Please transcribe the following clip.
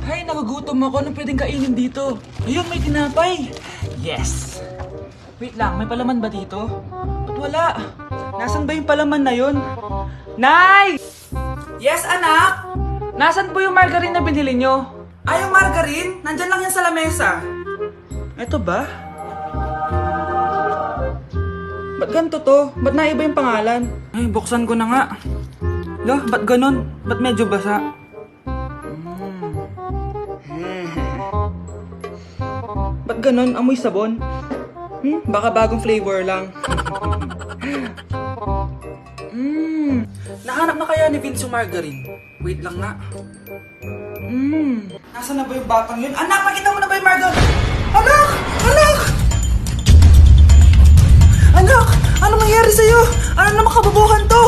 Ay, nagugutom ako. Anong pwedeng kainin dito? Ayun, may tinapay. Yes! Wait lang, may palaman ba dito? Ba't wala? Nasaan ba yung palaman na yun? Nay! Yes, anak? Nasaan po yung margarine na binili nyo? Ay, yung margarine? Nandyan lang yan sa lamesa. Eto ba? Ba't ganito to? Ba't naiba yung pangalan? Ay, buksan ko na nga. Lo, ba't ganon? Ba't medyo basa? Ba't ganon? Amoy sabon? Baka bagong flavor lang. Nahanap na kaya ni Vince yung margarine? Wait lang nga. Nasaan na ba yung batang yun? Anak, nakita mo na ba yung margarine? Anak! Anak! Anak! Ano mangyari sa'yo? Ano naman kababuhan to?